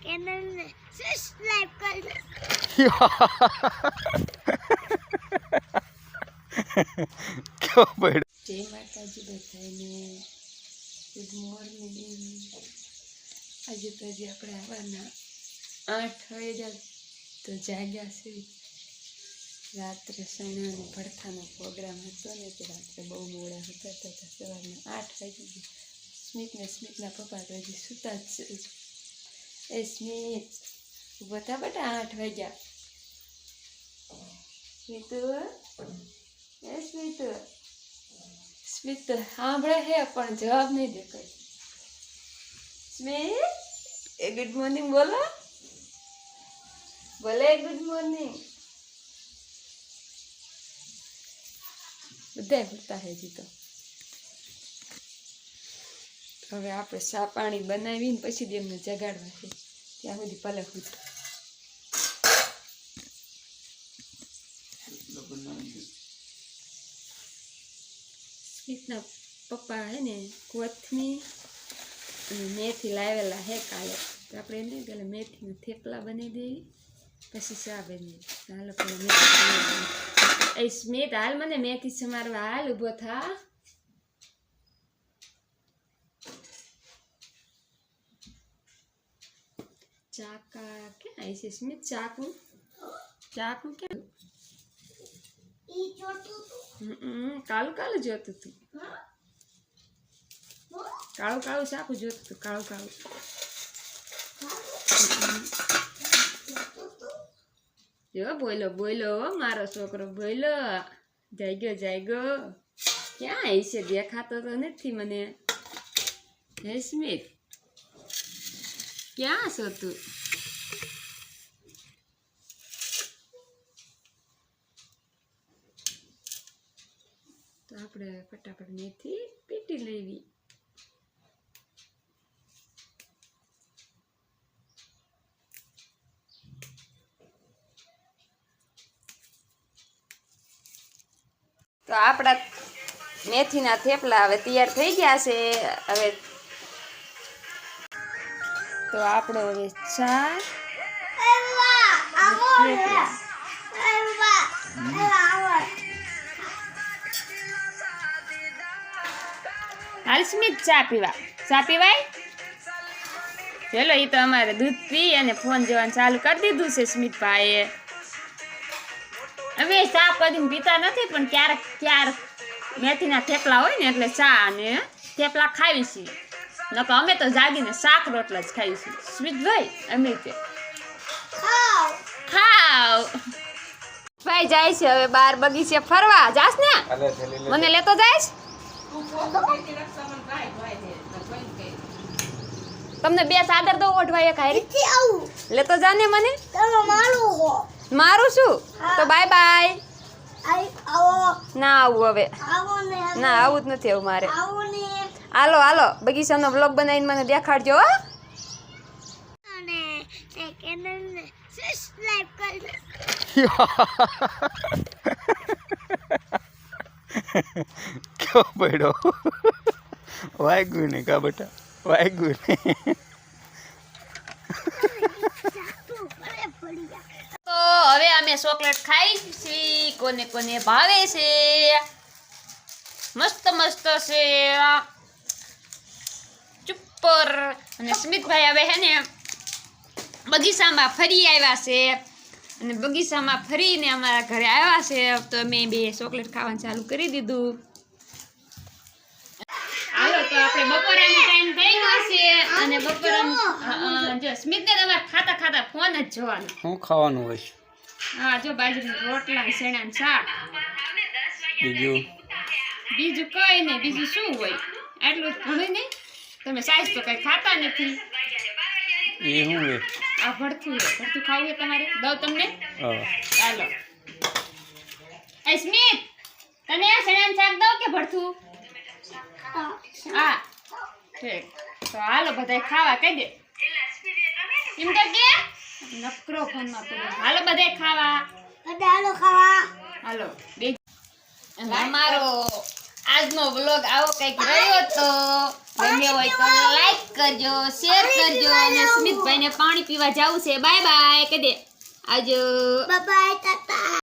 Channel ને subscribe કરજો. क्यों पढ़ जय माताजी बधाने गुड मॉर्निंग. आज तो हजी अपने आवाना 8 वाग्या तो जाग्या से रात्रे सणा ने भड़थानो प्रोग्राम हतो ने ते रात्रे बहु मोड़ा हता तो सवारना 8 वागी. स्मितना पप्पा तो हजी सुता ज छे. ए स्मित ऊभो था बेटा 8 वाग्या. स्मित ए स्मित स्मित સાંભળે હે પણ જવાબ નહીં દે કઈ. સ્મિત એ ગુડ મોર્નિંગ બોલો. બોલે ગુડ મોર્નિંગ. બધા ભરતા હે જી તો. હવે આપણે ચા પાણી બનાવીને પછી જ એમને જગાડવા છે. ત્યાં સુધી પલે ખુદ સ્મિતના પપ્પા હે ને કોથમી અને મેથી લાવેલા હે કાલે. તો આપણે એને પેલા મેથીના થેપલા બનાવી દઈએ પછી ચા બની. હાલો પેલા મેથી એ સ્મિત હાલ મને મેથી સમારવા હાલ ઊભો થા. ચાકા ક્યાં આવી છે સ્મિત? ચાકુ ક્યાં? કાળું કાળું જોતું હતું. કાળું ચાકુ જોતું હતું. કાળું જો બોલો મારો છોકરો બોલો. જાય ગયો ક્યાં આવી છે? દેખાતો તો નથી મને. હે સ્મિત ક્યાં છો તું? તો આપણે ફટાફટ મેથી પીટી લેવી. તો આપણા મેથીના થેપલા હવે તૈયાર થઈ ગયા છે. હવે તો આપણો હવે ચા હાલ સ્મિત ચા પીવાય. ચલો એ તો અમારે દૂધ પી અને ફોન જોવાનું ચાલુ કરી દીધું છે સ્મિતભાઈએ. અમે ચા કરીને પીતા નથી પણ ક્યારેક મેથીના થેપલા હોય ને એટલે ચા અને થેપલા ખાવી છીએ. નકર અમે તો જાગીને શાક રોટલા જ ખાઈશું. સ્મિતભાઈ અમે તે ખાવ ભાઈ જાય છે હવે બાર બગીચે ફરવા. જાસ ને મને લેતો જાયશ? તમને બે ચાદર દો ઓઢવાય ખાઈ લેતો જા ને મને. મારું શું? તો બાય બાય. ના આવું હવે. ના આવું જ નથી. એવું મારે હાલો બગીચાનો બ્લોગ બનાવીને મને દેખાડજો. અને ચેનલ ને સબસ્ક્રાઇબ કરજો. क्यों पढ़ो वायगु ने का बेटा वायगु ने. તો હવે અમે ચોકલેટ ખાઈ છીએ. કોને ભાવે છે? મસ્ત છે. ચુપ્પર અને સ્મિતભાઈ હવે હે ને બગીચામાં ફરી આવ્યા છે અને બગીચામાં ફરીને અમારા ઘરે આવ્યા છે. તો અમે બે ચોકલેટ ખાવાનું ચાલુ કરી દીધું. હાલો તો આપણે બપોરાનો ટાઈમ થઈ ગયો છે અને બપોરાનું જો સ્મિતને તમારે ખાતા ફોન જ જોવાનો. શું ખાવાનું હોય? હા જો બાજરીના રોટલા શેણાનું શાક. બીજું કઈ નહીં. બીજું શું હોય? આટલું ઘણું નહીં. તમે સાઈઝ તો કઈ ખાતા નથી. એ શું હે? આ ભરથું ખાવું છે તમારે? દઉં તમને? ચાલો. એ સ્મિત તને આ શેણાનું શાક દઉં કે ભરથું? હા ઠીક. તો હાલો બધા ખાવા કહી દે. એમ કર કે નકરો ફોનમાં પડ્યો. હાલો બધા ખાવા. હાલો બે. અમારો આજનો વ્લોગ આવો કંઈક રહ્યો તો ગમ્યો હોય તો લાઈક કરજો, શેર કરજો અને સ્મિત હાર્દિકભાઈને પાણી પીવા જવું છે. બાય બાય કહી દે. આવજો. Bye bye Tata.